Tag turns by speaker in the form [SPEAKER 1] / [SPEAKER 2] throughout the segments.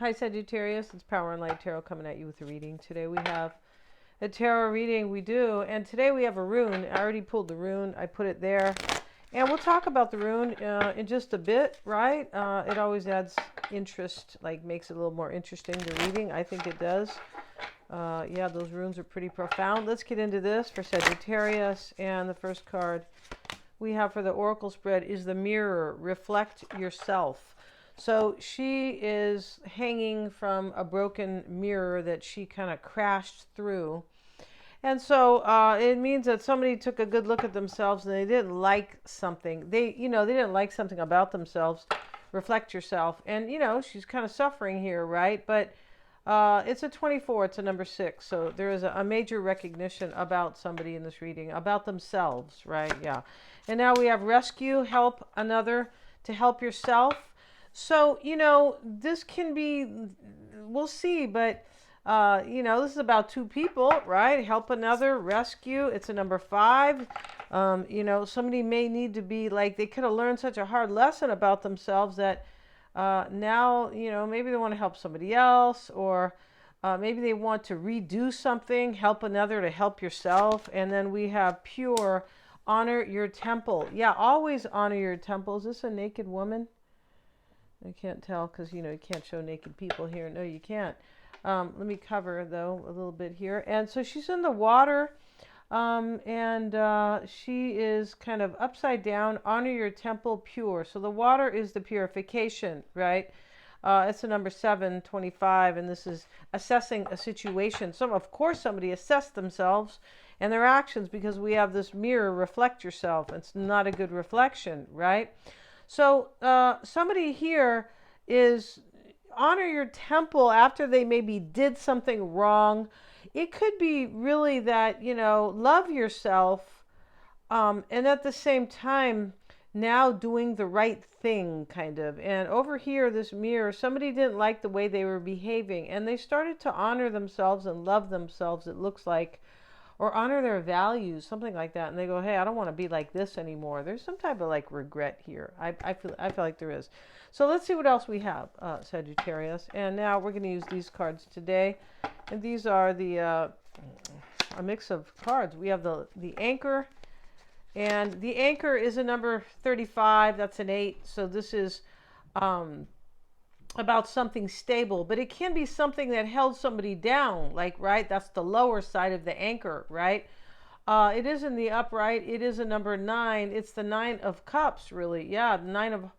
[SPEAKER 1] Hi Sagittarius, it's Power and Light Tarot coming at you with a reading. Today we have a tarot reading, we do, and today we have a rune. I already pulled the rune, I put it there. And we'll talk about the rune in just a bit, right? It always adds interest, like makes it a little more interesting, the reading. I think it does. Yeah, those runes are pretty profound. Let's get into this for Sagittarius. And the first card we have for the Oracle spread is the Mirror. Reflect yourself. So she is hanging from a broken mirror that she kind of crashed through. And so it means that somebody took a good look at themselves and they didn't like something. They didn't like something about themselves. Reflect yourself. And, she's kind of suffering here, right? But it's a 24. It's a number 6. So there is a major recognition about somebody in this reading, about themselves, right? Yeah. And now we have rescue, help another, to help yourself. So, this can be, we'll see, but, this is about two people, right? Help another, rescue. It's a number 5. Somebody may need to be like, they could have learned such a hard lesson about themselves that now, maybe they want to help somebody else, or maybe they want to redo something, help another to help yourself. And then we have pure, honor your temple. Yeah, always honor your temple. Is this a naked woman? I can't tell because, you can't show naked people here. No, you can't. Let me cover, though, a little bit here. And so she's in the water, and she is kind of upside down. Honor your temple pure. So the water is the purification, right? It's a number 725, and this is assessing a situation. Of course, somebody assessed themselves and their actions because we have this mirror, reflect yourself. It's not a good reflection, right? So somebody here is honor your temple after they maybe did something wrong. It could be really that, love yourself, and at the same time now doing the right thing, kind of. And over here, this mirror, somebody didn't like the way they were behaving, and they started to honor themselves and love themselves, it looks like, or honor their values, something like that. And they go, hey, I don't want to be like this anymore. There's some type of like regret here. I feel like there is. So let's see what else we have, Sagittarius. And now we're going to use these cards today. And these are a mix of cards. We have the anchor. And the anchor is a number 35. That's an 8. So this is about something stable, but it can be something that held somebody down, like, right? That's the lower side of the anchor, right? It is in the upright. It is a number 9. It's the 9 of cups, really. Yeah, 9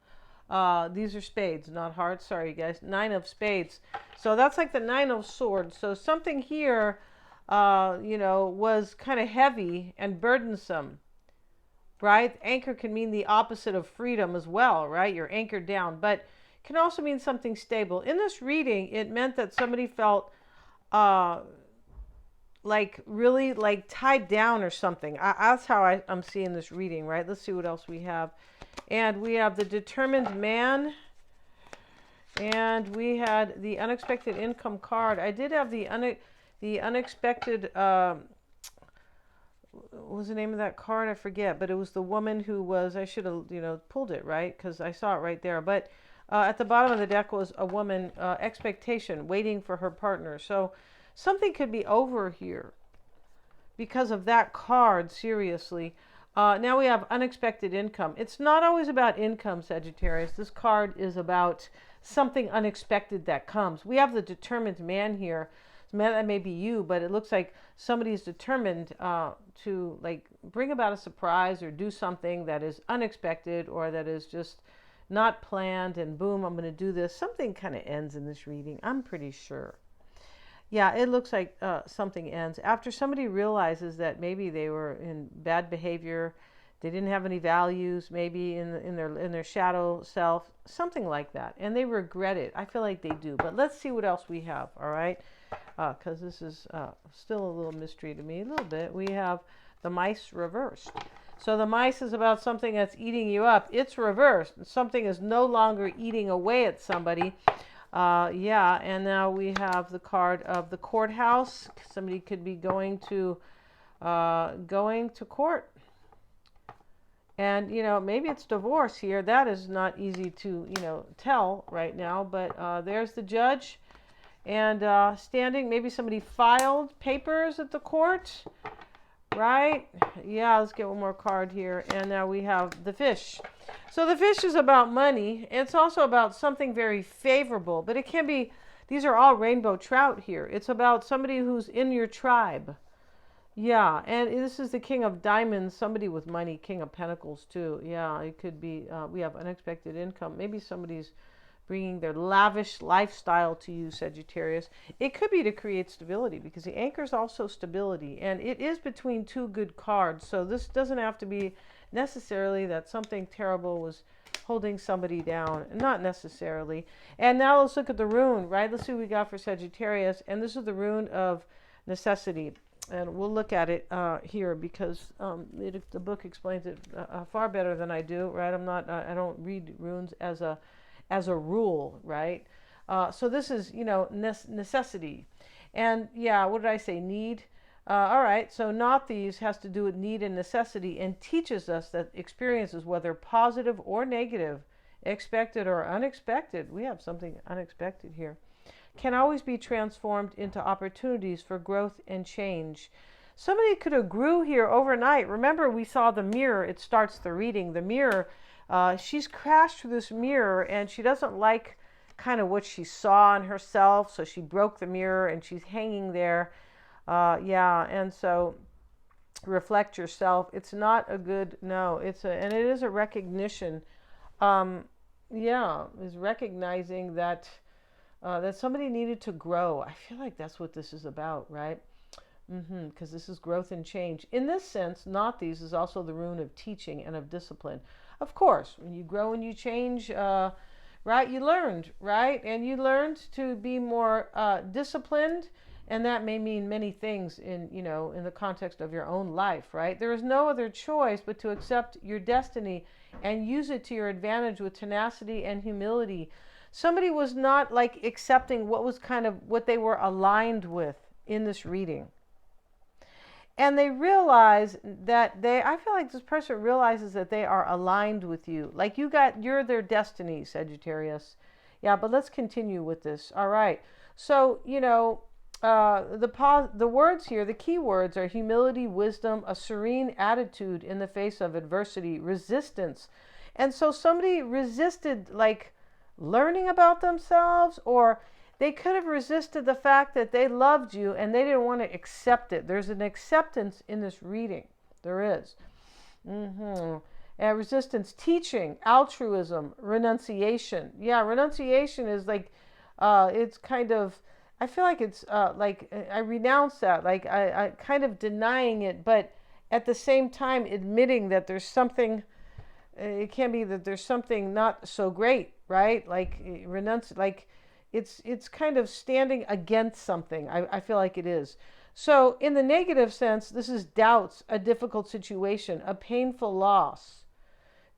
[SPEAKER 1] of, these are spades, not hearts. Sorry, guys. 9 of spades. So that's like the 9 of swords. So something here, was kind of heavy and burdensome, right? Anchor can mean the opposite of freedom as well, right? You're anchored down, but can also mean something stable. In this reading, it meant that somebody felt like really like tied down or something. That's how I'm seeing this reading, right? Let's see what else we have. And we have the determined man, and we had the unexpected income card. I did have the unexpected, what was the name of that card? I forget, but it was the woman who was, I should have, pulled it, right? Because I saw it right there. But at the bottom of the deck was a woman, expectation, waiting for her partner. So something could be over here because of that card, seriously. Now we have unexpected income. It's not always about income, Sagittarius. This card is about something unexpected that comes. We have the determined man here. That may be you, but it looks like somebody's determined to like bring about a surprise or do something that is unexpected or that is just not planned, and boom, I'm going to do this. Something kind of ends in this reading, I'm pretty sure. Yeah, it looks like something ends after somebody realizes that maybe they were in bad behavior, they didn't have any values, maybe in their shadow self, something like that, and they regret it. I feel like they do. But let's see what else we have, all right? Because this is still a little mystery to me, a little bit. We have the mice reversed. So the mice is about something that's eating you up. It's reversed. Something is no longer eating away at somebody. Yeah, and now we have the card of the courthouse. Somebody could be going to court. And, maybe it's divorce here. That is not easy to, tell right now. But there's the judge. And standing, maybe somebody filed papers at the court, right? Yeah, let's get one more card here. And now we have the fish. So the fish is about money. It's also about something very favorable. But it can be, these are all rainbow trout here. It's about somebody who's in your tribe. Yeah, and this is the King of Diamonds, somebody with money, King of Pentacles too. Yeah, it could be, we have unexpected income. Maybe somebody's bringing their lavish lifestyle to you, Sagittarius. It could be to create stability because the anchor is also stability. And it is between two good cards. So this doesn't have to be necessarily that something terrible was holding somebody down. Not necessarily. And now let's look at the rune, right? Let's see what we got for Sagittarius. And this is the rune of necessity. And we'll look at it here because the book explains it far better than I do, right? I don't read runes as a rule, right? So this is, necessity. And yeah, what did I say? Need. All right, so not these has to do with need and necessity and teaches us that experiences, whether positive or negative, expected or unexpected, we have something unexpected here, can always be transformed into opportunities for growth and change. Somebody could have grew here overnight. Remember, we saw the mirror. It starts the reading. The mirror, she's crashed through this mirror and she doesn't like kind of what she saw in herself. So she broke the mirror and she's hanging there. Yeah, and so reflect yourself. It's not a good, no, and it is a recognition. Yeah, is recognizing that that somebody needed to grow. I feel like that's what this is about, right? Because this is growth and change. In this sense, not these is also the rune of teaching and of discipline. Of course, when you grow and you change, right, you learned, right? And you learned to be more disciplined, and that may mean many things in the context of your own life, right? There is no other choice but to accept your destiny and use it to your advantage with tenacity and humility. Somebody was not like accepting what was kind of what they were aligned with in this reading. And they realize that I feel like this person realizes that they are aligned with you. Like you're their destiny, Sagittarius. Yeah, but let's continue with this. All right. So, the words here, the key words are humility, wisdom, a serene attitude in the face of adversity, resistance. And so somebody resisted like learning about themselves, or they could have resisted the fact that they loved you and they didn't want to accept it. There's an acceptance in this reading. There is. And resistance, teaching, altruism, renunciation. Yeah, renunciation is like, it's kind of, I feel like it's like I renounce that, like I kind of denying it, but at the same time admitting that there's something, it can be that there's something not so great, right? Like it's kind of standing against something. I feel like it is. So in the negative sense, this is doubts, a difficult situation, a painful loss,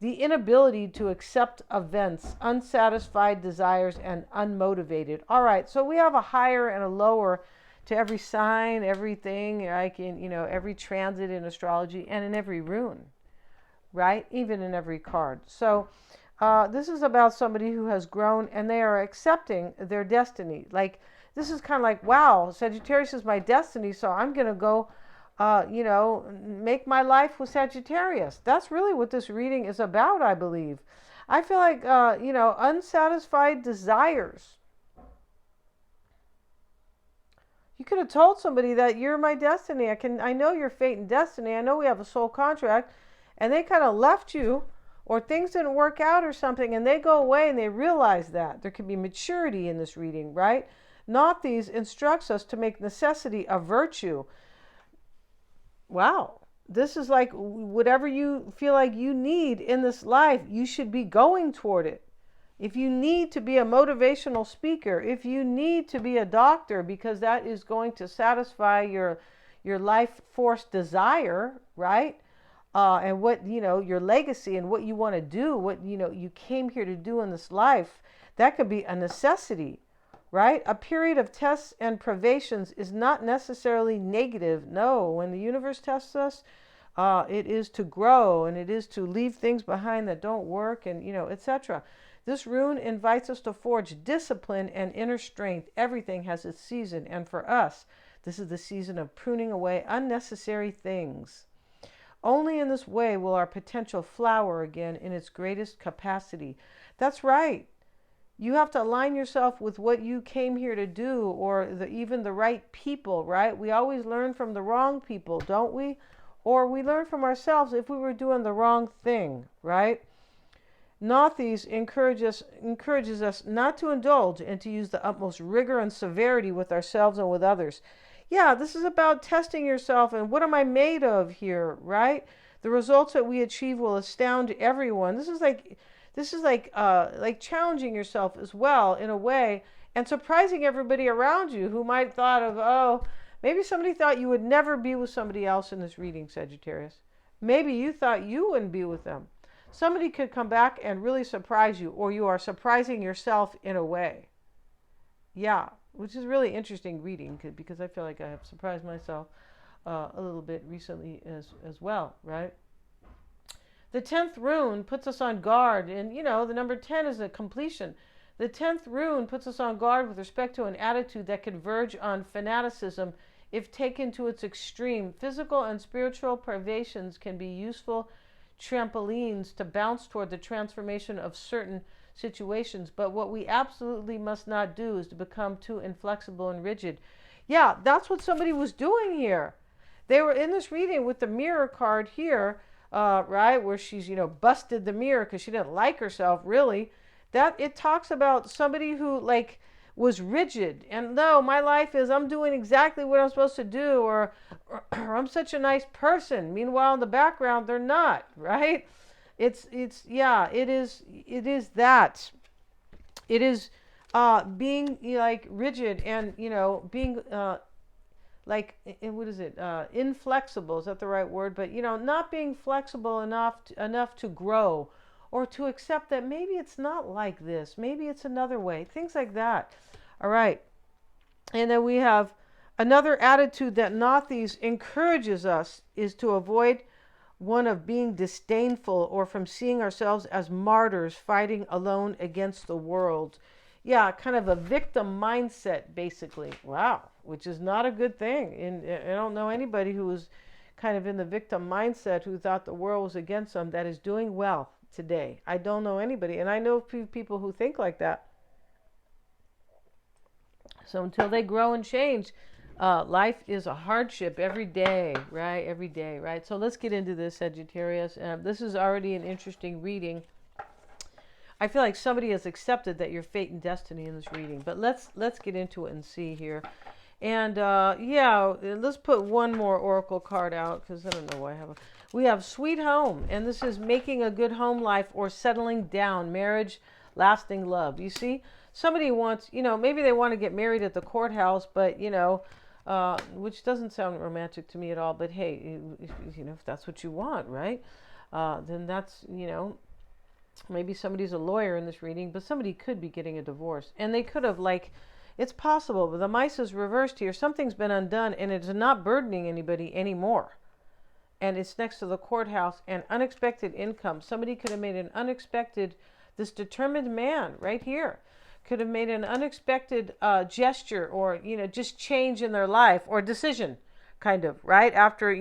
[SPEAKER 1] the inability to accept events, unsatisfied desires, and unmotivated. All right, so we have a higher and a lower to every sign, everything, like in, every transit in astrology and in every rune, right? Even in every card. So this is about somebody who has grown and they are accepting their destiny. Like, this is kind of like, wow, Sagittarius is my destiny, so I'm going to go, make my life with Sagittarius. That's really what this reading is about, I believe. I feel like, unsatisfied desires. You could have told somebody that you're my destiny. I know your fate and destiny. I know we have a soul contract, and they kind of left you, or things didn't work out or something, and they go away and they realize that. There can be maturity in this reading, right? Not these instructs us to make necessity a virtue. Wow. This is like whatever you feel like you need in this life, you should be going toward it. If you need to be a motivational speaker, if you need to be a doctor because that is going to satisfy your life force desire, right? And what, your legacy and what you want to do, what, you came here to do in this life, that could be a necessity, right? A period of tests and privations is not necessarily negative. No, when the universe tests us, It is to grow, and it is to leave things behind that don't work, and etc. This rune invites us to forge discipline and inner strength. Everything has its season, and for us, this is the season of pruning away unnecessary things. Only in this way will our potential flower again in its greatest capacity. That's right. You have to align yourself with what you came here to do, or even the right people, right? We always learn from the wrong people, don't we? Or we learn from ourselves if we were doing the wrong thing, right? Nathes encourages us not to indulge and to use the utmost rigor and severity with ourselves and with others. Yeah, this is about testing yourself and what am I made of here, right? The results that we achieve will astound everyone. This is like challenging yourself as well in a way, and surprising everybody around you who might have thought of, oh, maybe somebody thought you would never be with somebody else in this reading, Sagittarius. Maybe you thought you wouldn't be with them. Somebody could come back and really surprise you, or you are surprising yourself in a way. Yeah, which is really interesting reading, because I feel like I have surprised myself a little bit recently as well, right? The 10th rune puts us on guard, and the number 10 is a completion. The 10th rune puts us on guard with respect to an attitude that could verge on fanaticism if taken to its extreme. Physical and spiritual privations can be useful trampolines to bounce toward the transformation of certain situations, but what we absolutely must not do is to become too inflexible and rigid. Yeah, that's what somebody was doing here. They were in this reading with the mirror card here, right, where she's busted the mirror because she didn't like herself, really. That it talks about somebody who was rigid, and no, my life is I'm doing exactly what I'm supposed to do, or I'm such a nice person. Meanwhile, in the background, they're not, right? It is that. It is being rigid and being what is it? Inflexible, is that the right word? But not being flexible enough to grow, or to accept that maybe it's not like this, maybe it's another way, things like that. All right. And then we have another attitude that Nathes encourages us is to avoid one of being disdainful, or from seeing ourselves as martyrs fighting alone against the world. Yeah, kind of a victim mindset, basically. Wow, which is not a good thing. And I don't know anybody who was kind of in the victim mindset who thought the world was against them that is doing well today. I don't know anybody, and I know people who think like that. So until they grow and change, life is a hardship every day, right? Every day, right? So let's get into this, Sagittarius. This is already an interesting reading. I feel like somebody has accepted that your fate and destiny in this reading, but let's get into it and see here. And let's put one more oracle card out, because I don't know why I have we have Sweet Home, and this is making a good home life or settling down, marriage, lasting love. You see, somebody wants, maybe they want to get married at the courthouse, but which doesn't sound romantic to me at all. But hey, if that's what you want, right? Then that's, maybe somebody's a lawyer in this reading, but somebody could be getting a divorce, and they could have it's possible, but the mice is reversed here. Something's been undone, and it's not burdening anybody anymore. And it's next to the courthouse, and unexpected income. Somebody could have made an unexpected, this determined man right here could have made an unexpected gesture, or, just change in their life, or decision, kind of, right? After,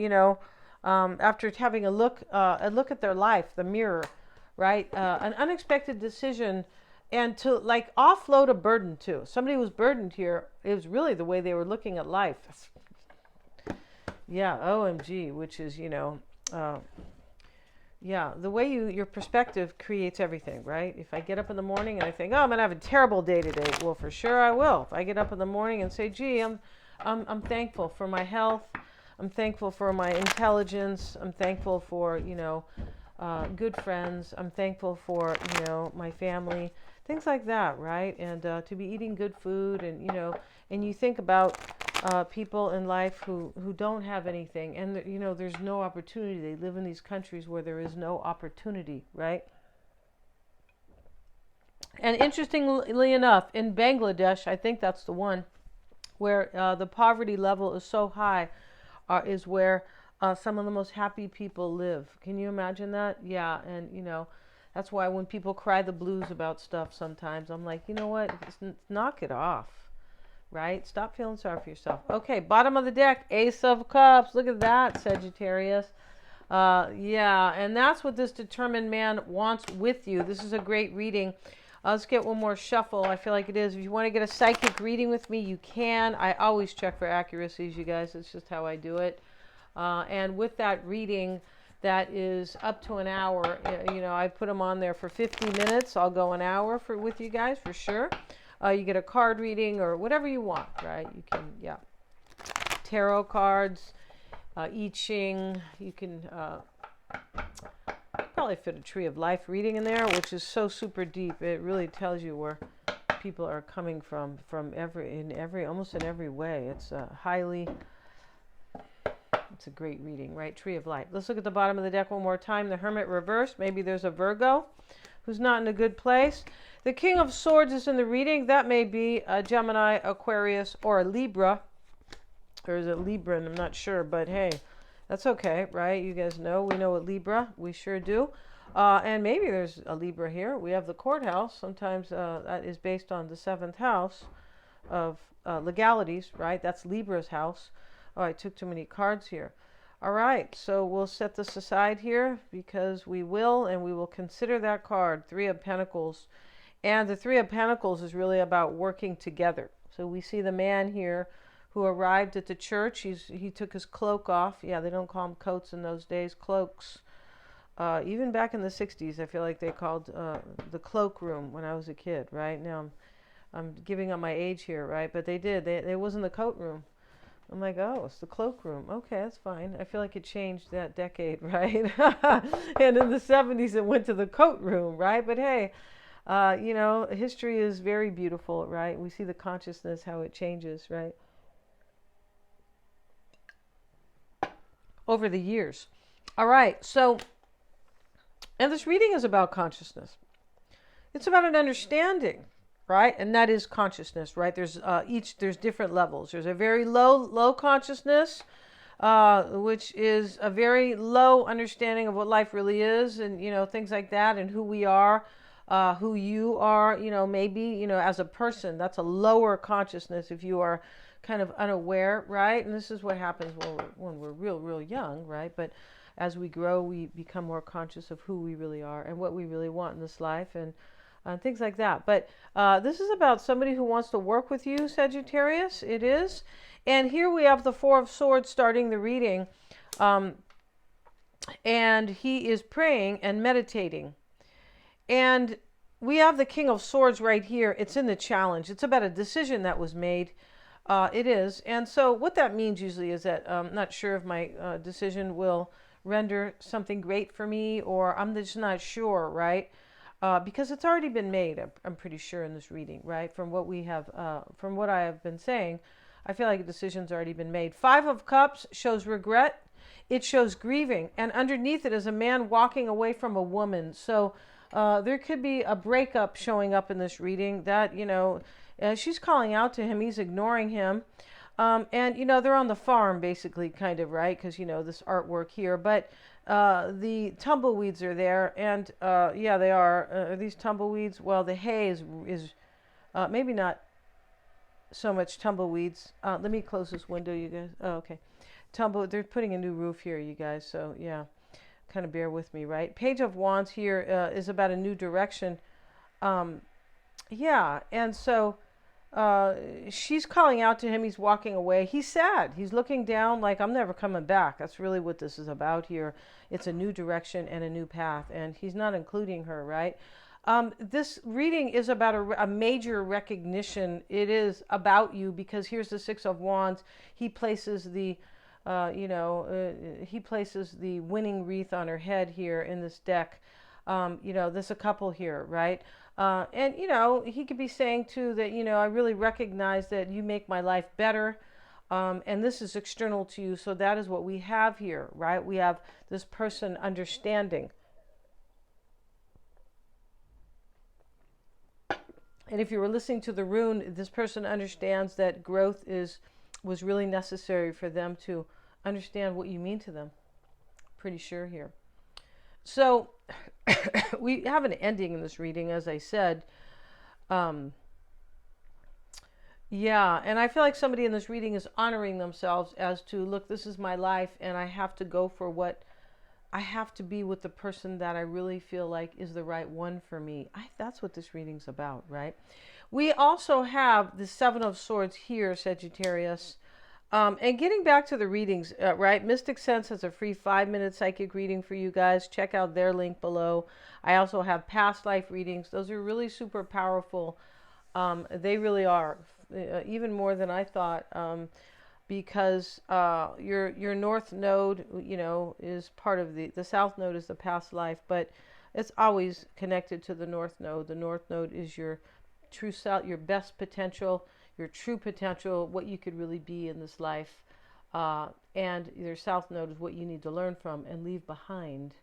[SPEAKER 1] after having a look at their life, the mirror, right? An unexpected decision, and to offload a burden too. Somebody was burdened here. It was really the way they were looking at life. Yeah, OMG, which is, the way your perspective creates everything, right? If I get up in the morning and I think, oh, I'm going to have a terrible day today, well, for sure I will. If I get up in the morning and say, gee, I'm thankful for my health. I'm thankful for my intelligence. I'm thankful for, good friends. I'm thankful for, my family, things like that, right? And to be eating good food, and, and you think about people in life who don't have anything, and there's no opportunity. They live in these countries where there is no opportunity, right? And interestingly enough, in Bangladesh, I think that's the one where the poverty level is so high, is where some of the most happy people live. Can you imagine that? Yeah, and you know, that's why when people cry the blues about stuff sometimes, I'm like, you know what? Knock it off, right? Stop feeling sorry for yourself. Okay, bottom of the deck, Ace of Cups. Look at that, Sagittarius. Yeah, and that's what this determined man wants with you. This is a great reading. Let's get one more shuffle. I feel like it is. If you want to get a psychic reading with me, you can. I always check for accuracies, you guys. It's just how I do it. And with that reading, that is up to an hour. You know, I put them on there for 50 minutes. I'll go an hour with you guys for sure. You get a card reading or whatever you want, right? You can, yeah. Tarot cards, I Ching. You can probably fit a Tree of Life reading in there, which is so super deep. It really tells you where people are coming from almost in every way. It's it's a great reading, right? Tree of Life. Let's look at the bottom of the deck one more time. The Hermit reversed. Maybe there's a Virgo who's not in a good place. The King of Swords is in the reading. That may be a Gemini, Aquarius, or a Libra. Or is it Libra? I'm not sure, but hey, that's okay, right? You guys know. We know what Libra. We sure do. And maybe there's a Libra here. We have the courthouse. Sometimes that is based on the 7th house of legalities, right? That's Libra's house. Oh, I took too many cards here. All right, so we'll set this aside here because we will consider that card, Three of Pentacles. And the Three of Pentacles is really about working together. So we see the man here who arrived at the church. He took his cloak off. Yeah, they don't call them coats in those days, cloaks. Even back in the 60s, I feel like they called the cloak room when I was a kid, right? Now I'm giving up my age here, right? But they did. It wasn't the coat room. I'm like, oh, it's the cloakroom. Okay, that's fine. I feel like it changed that decade, right? And in the 70s, it went to the coat room, right? But hey, you know, history is very beautiful, right? We see the consciousness, how it changes, right? Over the years. All right, so, and this reading is about consciousness. It's about an understanding. Right, and that is consciousness, right? There's different levels. There's a very low consciousness, which is a very low understanding of what life really is, and you know, things like that, and who we are, who you are. You know, maybe, you know, as a person, that's a lower consciousness if you are kind of unaware, right? And this is what happens when we're real young, right? But as we grow, we become more conscious of who we really are and what we really want in this life, and things like that. But this is about somebody who wants to work with you, Sagittarius. It is. And here we have the Four of Swords starting the reading. And he is praying and meditating. And we have the King of Swords right here. It's in the challenge. It's about a decision that was made. It is. And so what that means usually is that I'm not sure if my decision will render something great for me, or I'm just not sure, right? Because it's already been made, I'm pretty sure, in this reading, right? From what we have, from what I have been saying, I feel like a decision's already been made. Five of Cups shows regret. It shows grieving. And underneath it is a man walking away from a woman. So there could be a breakup showing up in this reading that, you know, she's calling out to him. He's ignoring him. And, you know, they're on the farm, basically, kind of, right? Because, you know, this artwork here. But the tumbleweeds are there, and yeah, they are. These tumbleweeds, well, the hay is maybe not so much tumbleweeds. Let me close this window, you guys. Oh, okay. They're putting a new roof here, you guys, so yeah, kind of bear with me, right? Page of Wands here is about a new direction. Yeah, and so she's calling out to him. He's walking away. He's sad. He's looking down like, I'm never coming back. That's really what this is about here. It's a new direction and a new path, and he's not including her, right? This reading is about a major recognition. It is about you, because here's the Six of Wands. He places the he places the winning wreath on her head here in this deck. You know, there's a couple here, right? And, you know, he could be saying, too, that, you know, I really recognize that you make my life better. And this is external to you. So that is what we have here, right? We have this person understanding. And if you were listening to the rune, this person understands that growth was really necessary for them to understand what you mean to them. pretty sure here. So we have an ending in this reading, as I said. Yeah, and I feel like somebody in this reading is honoring themselves as to, look, this is my life, and I have to go for what I have to be with the person that I really feel like is the right one for me. That's what this reading's about, right? We also have the Seven of Swords here, Sagittarius. And getting back to the readings, right? Mystic Sense has a free 5-minute psychic reading for you guys. Check out their link below. I also have past life readings. Those are really super powerful. They really are, even more than I thought, because your north node, is part of the south node is the past life, but it's always connected to the north node. The north node is your true self, your best potential, your true potential, what you could really be in this life. And your south node is what you need to learn from and leave behind.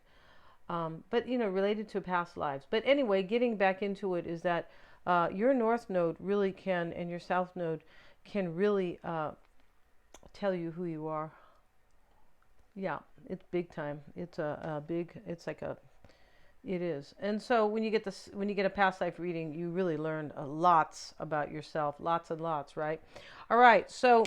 [SPEAKER 1] But, related to past lives. But anyway, getting back into it is that your north node really can, and your south node can really tell you who you are. Yeah, it's big time. It's it is. And so when you get a past life reading, you really learn lots about yourself, lots and lots, right? All right. So,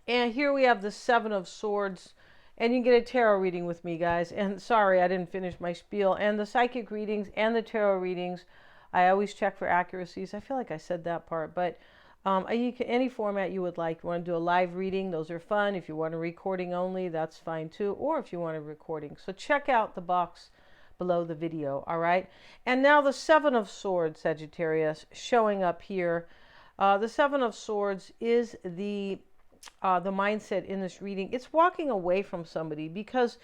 [SPEAKER 1] and here we have the Seven of Swords, and you can get a tarot reading with me, guys. And sorry, I didn't finish my spiel. And the psychic readings and the tarot readings, I always check for accuracies. I feel like I said that part, but any format you would like. You want to do a live reading, those are fun. If you want a recording only, that's fine too. Or if you want a recording. So check out the box below the video, all right? And now the Seven of Swords, Sagittarius, showing up here. The Seven of Swords is the mindset in this reading. It's walking away from somebody because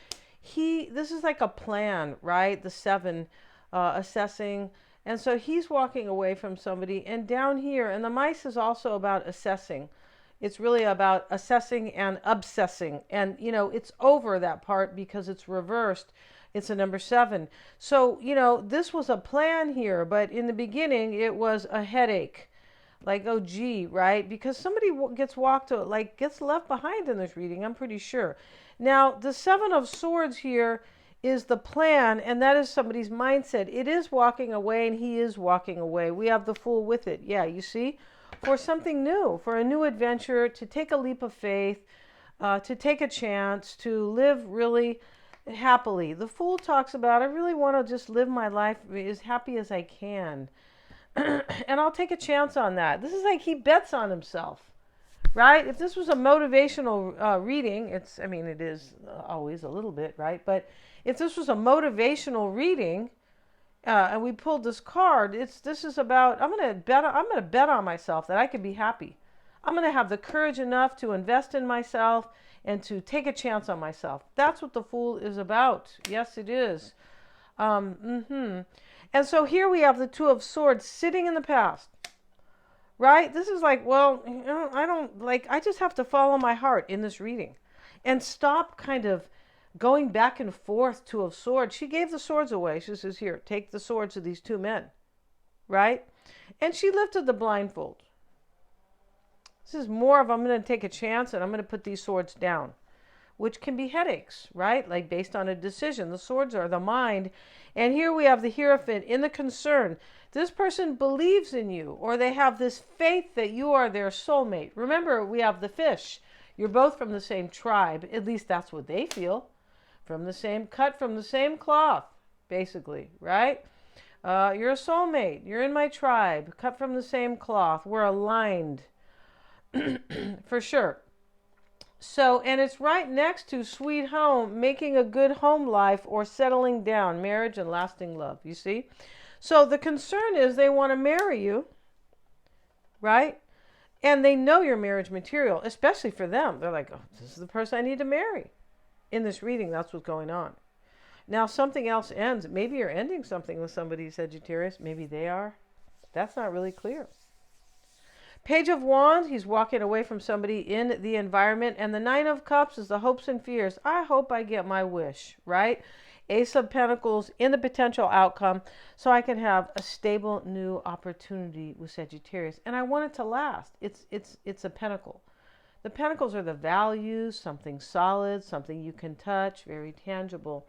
[SPEAKER 1] this is like a plan, right? The seven, assessing. And so he's walking away from somebody. And down here, and the mice is also about assessing. It's really about assessing and obsessing. And, it's over that part because it's reversed. It's a number 7. So, this was a plan here, but in the beginning, it was a headache. Like, oh, gee, right? Because somebody gets left behind in this reading, I'm pretty sure. Now, the Seven of Swords here is the plan, and that is somebody's mindset. It is walking away, and he is walking away. We have the Fool with it. Yeah, you see? For something new, for a new adventure, to take a leap of faith, to take a chance, to live really happily. The Fool talks about, I really want to just live my life as happy as I can. And I'll take a chance on that. This is like he bets on himself, right? If this was a motivational reading, it is always a little bit, right? But if this was a motivational reading, and we pulled this card, this is about, I'm going to bet on myself that I can be happy. I'm going to have the courage enough to invest in myself and to take a chance on myself. That's what the Fool is about. Yes, it is. And so here we have the Two of Swords sitting in the past, right? This is like, well, I just have to follow my heart in this reading and stop kind of going back and forth. Two of Swords. She gave the swords away. She says, here, take the swords of these two men, right? And she lifted the blindfold. This is more of, I'm going to take a chance and I'm going to put these swords down, which can be headaches, right? Like based on a decision. The swords are the mind. And here we have the Hierophant in the concern. This person believes in you, or they have this faith that you are their soulmate. Remember, we have the Fish. You're both from the same tribe. At least that's what they feel. Cut from the same cloth, basically, right? You're a soulmate. You're in my tribe. Cut from the same cloth. We're aligned. For sure. So, and it's right next to sweet home, making a good home life or settling down, marriage and lasting love, you see? So the concern is they want to marry you, right? And they know your marriage material, especially for them. They're like, oh, this is the person I need to marry. In this reading, that's what's going on. Now, something else ends. Maybe you're ending something with somebody, Sagittarius. Maybe they are. That's not really clear. Page of Wands, he's walking away from somebody in the environment. And the Nine of Cups is the hopes and fears. I hope I get my wish, right? Ace of Pentacles in the potential outcome so I can have a stable new opportunity with Sagittarius. And I want it to last. It's a pentacle. The Pentacles are the values, something solid, something you can touch, very tangible.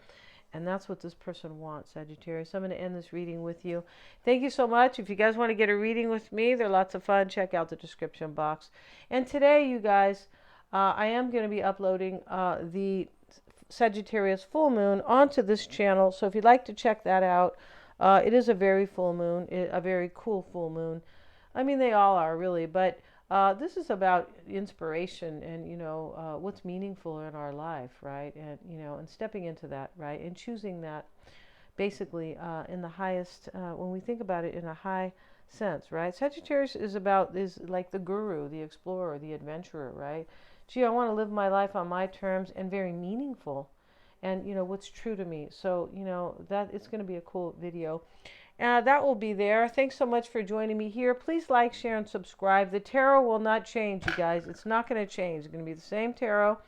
[SPEAKER 1] And that's what this person wants, Sagittarius. I'm going to end this reading with you. Thank you so much. If you guys want to get a reading with me, they're lots of fun. Check out the description box. And today, you guys, I am going to be uploading the Sagittarius full moon onto this channel. So if you'd like to check that out, it is a very full moon, a very cool full moon. I mean, they all are really, but this is about inspiration and, what's meaningful in our life, right? And, and stepping into that, right? And choosing that basically in the highest, when we think about it in a high sense, right? Sagittarius is like the guru, the explorer, the adventurer, right? Gee, I want to live my life on my terms and very meaningful and, what's true to me. So, that it's going to be a cool video. That will be there. Thanks so much for joining me here. Please like, share, and subscribe. The tarot will not change, you guys. It's not going to change. It's going to be the same tarot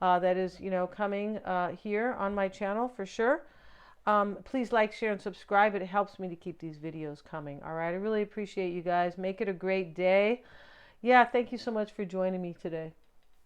[SPEAKER 1] that is, coming here on my channel for sure. Please like, share, and subscribe. It helps me to keep these videos coming. All right. I really appreciate you guys. Make it a great day. Yeah, thank you so much for joining me today.